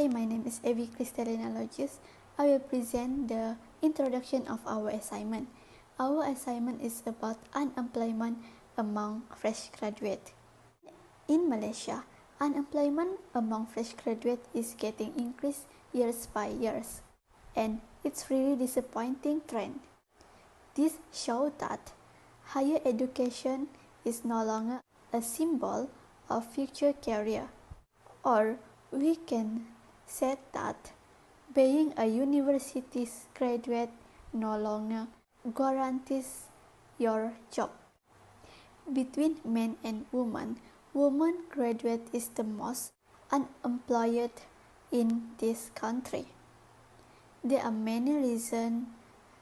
Hi, my name is Evi Christelyna Lojius. I will present the introduction of our assignment. Our assignment is about unemployment among fresh graduates. In Malaysia, unemployment among fresh graduates is getting increased years by years, and it's really disappointing trend. This shows that higher education is no longer a symbol of future career, or we can say that being a university graduate no longer guarantees your job. Between men and women, women graduate is the most unemployed in this country. There are many reasons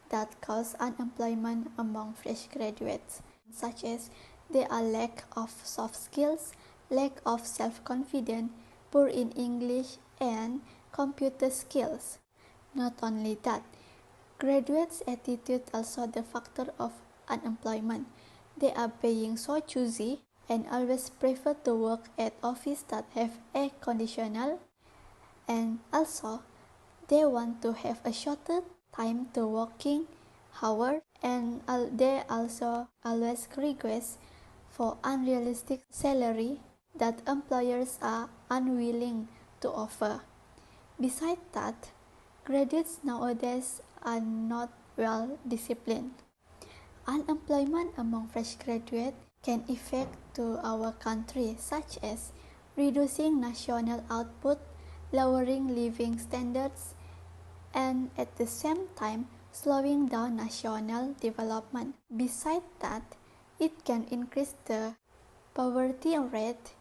that cause unemployment among fresh graduates, such as there are lack of soft skills, lack of self-confidence, poor in English, and computer skills. Not only that, graduates' attitude also the factor of unemployment. They are being so choosy and always prefer to work at office that have air conditioner, and also they want to have a shorter time to working hours, and they also always request for unrealistic salary that employers are unwilling to offer. Besides that, graduates nowadays are not well disciplined. Unemployment among fresh graduates can affect to our country, such as reducing national output, lowering living standards, and at the same time slowing down national development. Besides that, it can increase the poverty rate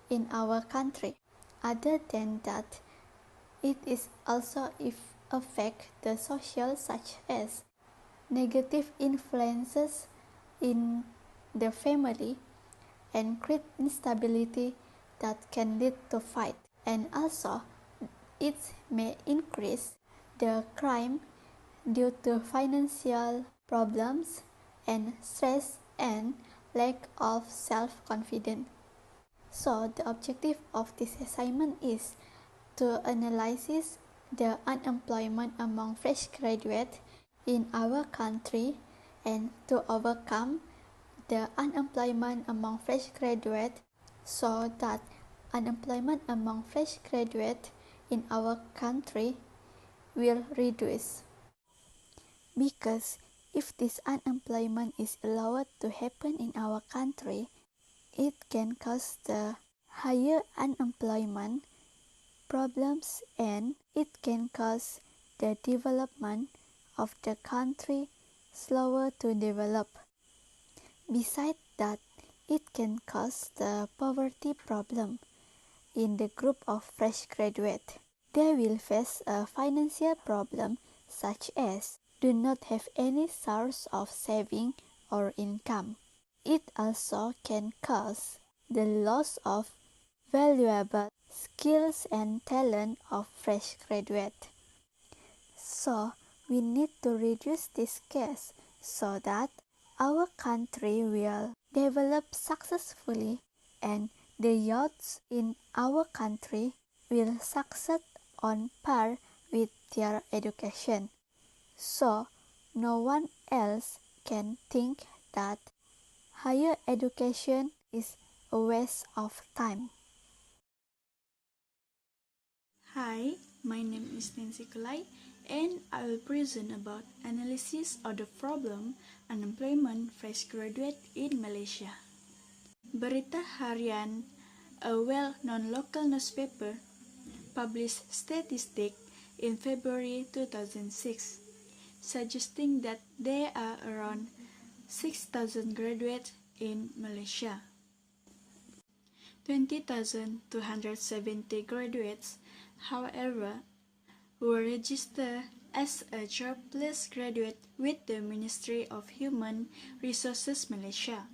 in our country. Other than that, it is also affect the social, such as negative influences in the family and create instability that can lead to fight, and also it may increase the crime due to financial problems and stress and lack of self-confidence. So the objective of this assignment is to analyze the unemployment among fresh graduates in our country and to overcome the unemployment among fresh graduates so that unemployment among fresh graduates in our country will reduce. Because if this unemployment is allowed to happen in our country, it can cause the higher unemployment problems, and it can cause the development of the country slower to develop. Besides that, it can cause the poverty problem in the group of fresh graduates. They will face a financial problem, such as do not have any source of saving or income. It also can cause the loss of valuable skills and talent of fresh graduates. So we need to reduce this case so that our country will develop successfully and the youths in our country will succeed on par with their education. So no one else can think that higher education is a waste of time. Hi, my name is Kulai, and I will present about analysis of the problem unemployment fresh graduate in Malaysia. Berita Harian, a well-known local newspaper, published statistics in February 2006, suggesting that there are around 6,000 graduates in Malaysia. 20,270 graduates, however, were registered as a jobless graduate with the Ministry of Human Resources Malaysia.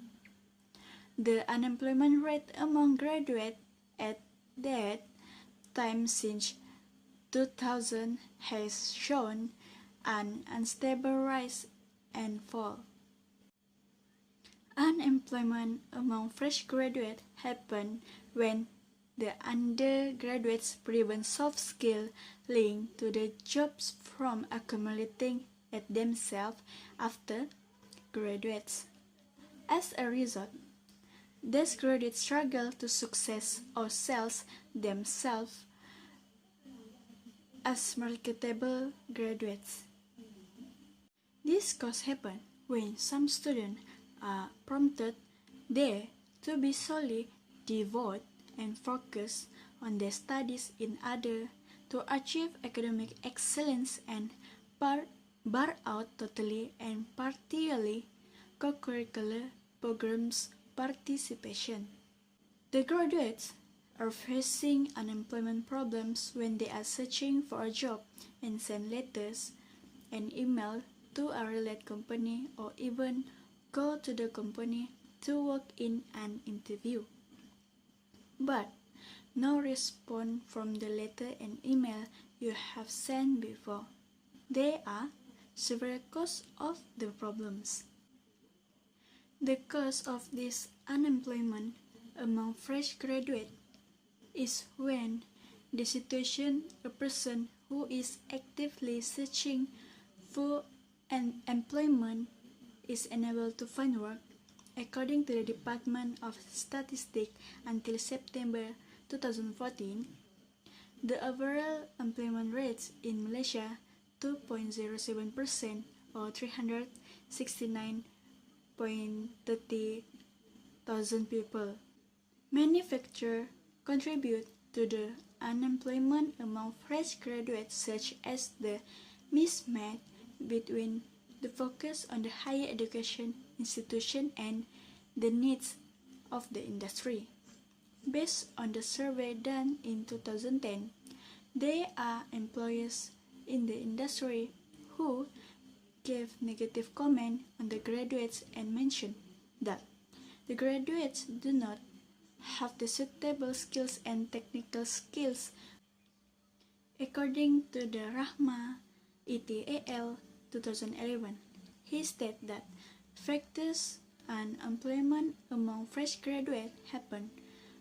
The unemployment rate among graduates at that time since 2000 has shown an unstable rise and fall. Unemployment among fresh graduates happened when the undergraduates prevent soft skill linked to the jobs from accumulating at themselves after graduates. As a result, these graduates struggle to success or sell themselves as marketable graduates. This cause happen when some students are prompted there to be solely devoted and focus on their studies in order to achieve academic excellence and bar out totally and partially co-curricular programs participation. The graduates are facing unemployment problems when they are searching for a job and send letters and email to a related company or even go to the company to work in an interview. But no response from the letter and email you have sent before. There are several causes of the problems. The cause of this unemployment among fresh graduates is when the situation a person who is actively searching for an employment is unable to find work. According to the Department of Statistics, until September 2014, the overall employment rates in Malaysia 2.07% or 369,30,000 people. Many factors contribute to the unemployment among fresh graduates, such as the mismatch between the focus on the higher education institution and the needs of the industry. Based on the survey done in 2010, there are employers in the industry who gave negative comment on the graduates and mentioned that the graduates do not have the suitable skills and technical skills. According to the Rahma ETAL 2011, he stated that factors and employment among fresh graduates happen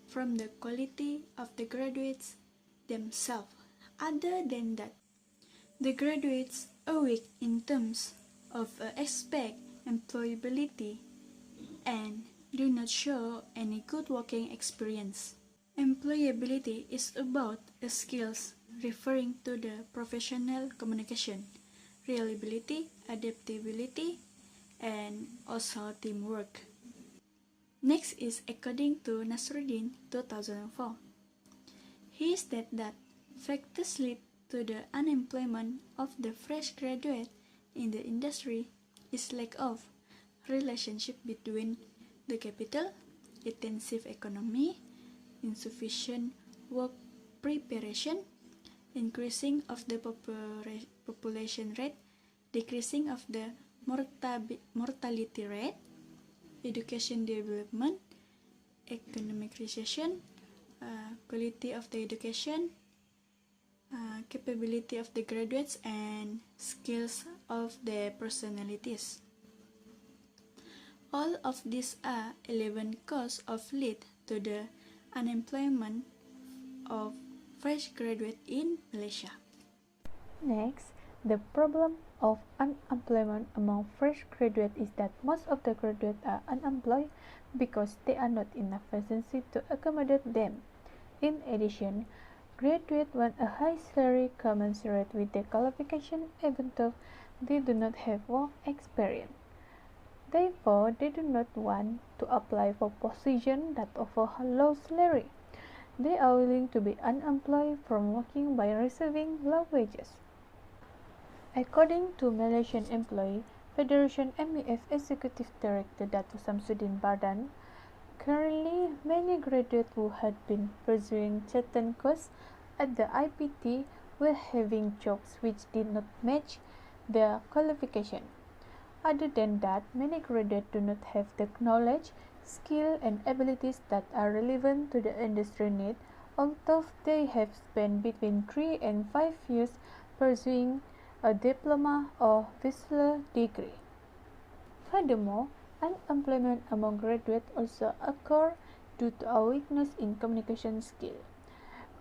from the quality of the graduates themselves. Other than that, the graduates are weak in terms of expect employability and do not show any good working experience. Employability is about skills referring to the professional communication, reliability, adaptability, and also teamwork. Next is according to Nasruddin 2004. He stated that factors lead to the unemployment of the fresh graduate in the industry is lack of relationship between the capital, intensive economy, insufficient work preparation, increasing of the population rate, decreasing of the mortality rate, education development, economic recession, quality of the education, capability of the graduates, and skills of their personalities. All of these are 11 causes of lead to the unemployment of fresh graduates in Malaysia. Next, the problem of unemployment among fresh graduates is that most of the graduates are unemployed because there are not enough vacancies to accommodate them. In addition, graduates want a high salary commensurate with their qualification even though they do not have work experience. Therefore, they do not want to apply for positions that offer a low salary. They are willing to be unemployed from working by receiving low wages. According to Malaysian Employee Federation MEF Executive Director Dato Samsudin Bardan, currently many graduates who had been pursuing certain courses at the IPT were having jobs which did not match their qualification. Other than that, many graduates do not have the knowledge, skill, and abilities that are relevant to the industry need, although they have spent between 3 and 5 years pursuing a diploma or bachelor degree. Furthermore, unemployment among graduates also occurs due to a weakness in communication skill.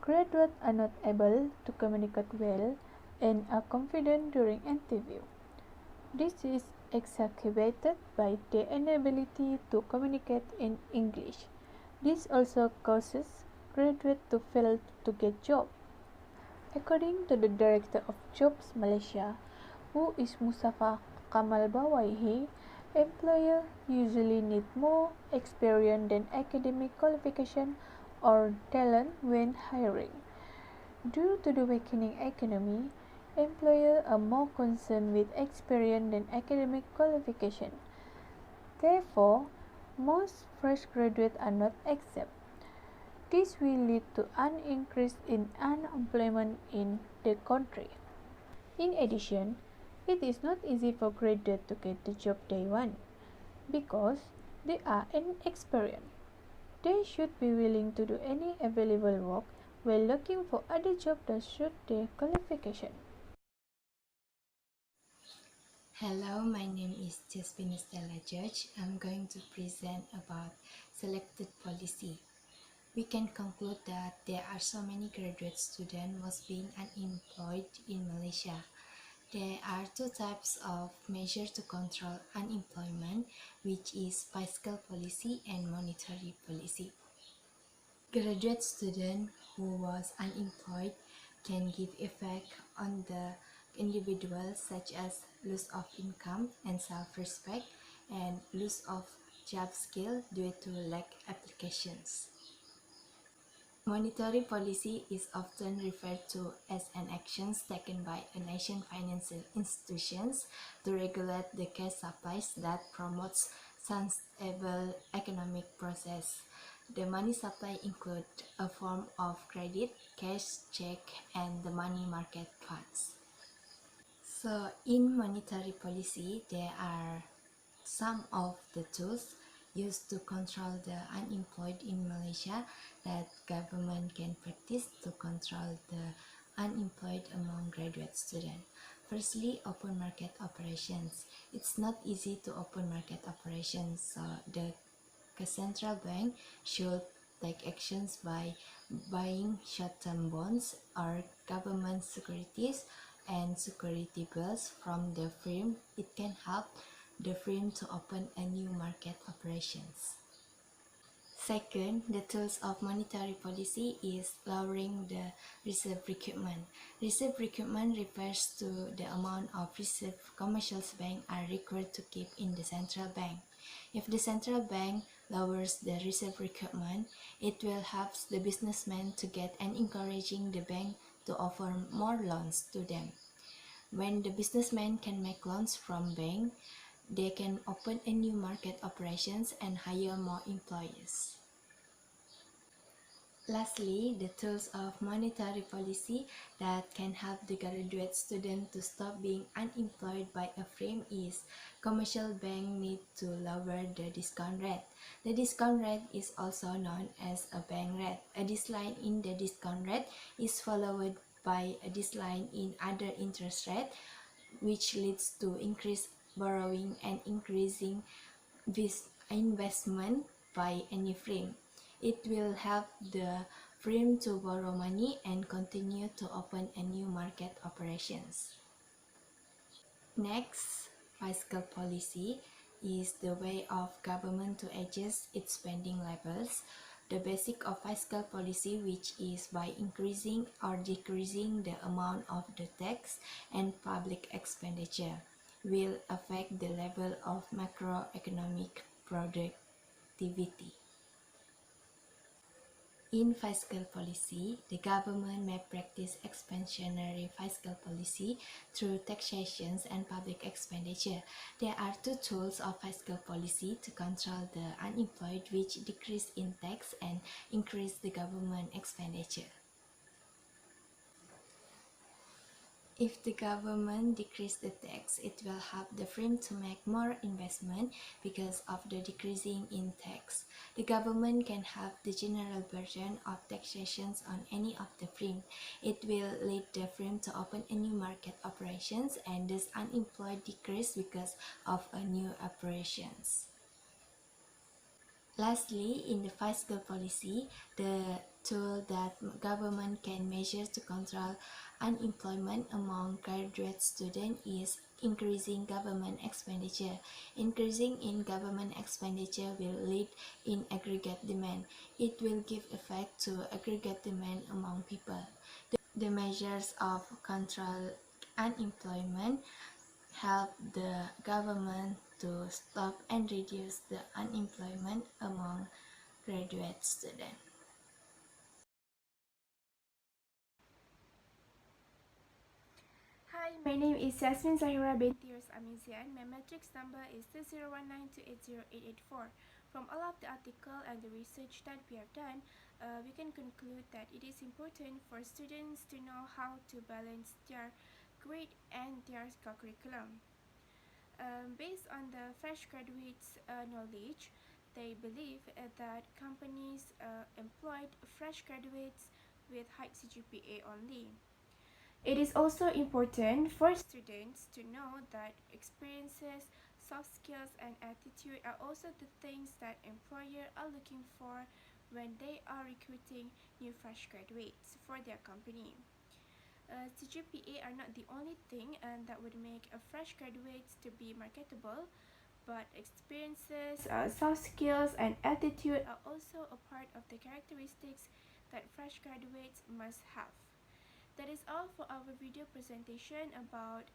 Graduates are not able to communicate well and are confident during interview. This is exacerbated by their inability to communicate in English. This also causes graduates to fail to get jobs. According to the Director of Jobs Malaysia, who is Mustafa Kamal Bawaihi, employers usually need more experience than academic qualification or talent when hiring. Due to the weakening economy, employers are more concerned with experience than academic qualification. Therefore, most fresh graduates are not accepted. This will lead to an increase in unemployment in the country. In addition, it is not easy for graduates to get the job they want because they are inexperienced. They should be willing to do any available work while looking for other jobs that suit their qualification. Hello, my name is Chasvenestella George. I'm going to present about selected policy. We can conclude that there are so many graduate students was being unemployed in Malaysia. There are two types of measures to control unemployment, which is fiscal policy and monetary policy. Graduate student who was unemployed can give effect on the individual such as loss of income and self-respect and loss of job skill due to lack applications. Monetary policy is often referred to as an action taken by a nation's financial institutions to regulate the cash supplies that promotes sustainable economic process. The money supply includes a form of credit, cash, check, and the money market funds. So in monetary policy, there are some of the tools used to control the unemployed in Malaysia that government can practice to control the unemployed among graduate students. Firstly, open market operations. It's not easy to open market operations, so the central bank should take actions by buying short-term bonds or government securities and security bills from the firm. It can help the firm to open a new market operations. Second, the tools of monetary policy is lowering the reserve requirement. Reserve requirement refers to the amount of reserve commercial banks are required to keep in the central bank. If the central bank lowers the reserve requirement, it will help the businessmen to get and encouraging the bank to offer more loans to them. When the businessmen can make loans from bank, they can open a new market operations and hire more employees. Lastly, the tools of monetary policy that can help the graduate student to stop being unemployed by a firm is commercial bank need to lower the discount rate. The discount rate is also known as a bank rate. A decline in the discount rate is followed by a decline in other interest rate, which leads to increased borrowing and increasing investment by any firm. It will help the firm to borrow money and continue to open a new market operations. Next, fiscal policy is the way of government to adjust its spending levels. The basic of fiscal policy, which is by increasing or decreasing the amount of the tax and public expenditure, will affect the level of macroeconomic productivity. In fiscal policy, the government may practice expansionary fiscal policy through taxations and public expenditure. There are two tools of fiscal policy to control the unemployed, which decrease in tax and increase the government expenditure. If the government decreases the tax, it will help the firm to make more investment because of the decreasing in tax. The government can have the general burden of taxations on any of the firm. It will lead the firm to open a new market operations and thus unemployed decrease because of a new operations. Lastly, in the fiscal policy, the tool that government can measure to control unemployment among graduate students is increasing government expenditure. Increasing in government expenditure will lead in aggregate demand. It will give effect to aggregate demand among people. The measures of control unemployment help the government to stop and reduce the unemployment among graduate students. Hi, my name is Zahira, Binti Amizian. My matrix number is 2019280884. From all of the article and the research that we have done, we can conclude that it is important for students to know how to balance their grade and their curriculum. Based on the fresh graduates' knowledge, they believe that companies employed fresh graduates with high CGPA only. It is also important for students to know that experiences, soft skills, and attitude are also the things that employers are looking for when they are recruiting new fresh graduates for their company. CGPA are not the only thing that would make a fresh graduate to be marketable, but experiences, soft skills, and attitude are also a part of the characteristics that fresh graduates must have. That is all for our video presentation about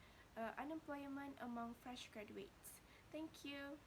unemployment among fresh graduates. Thank you.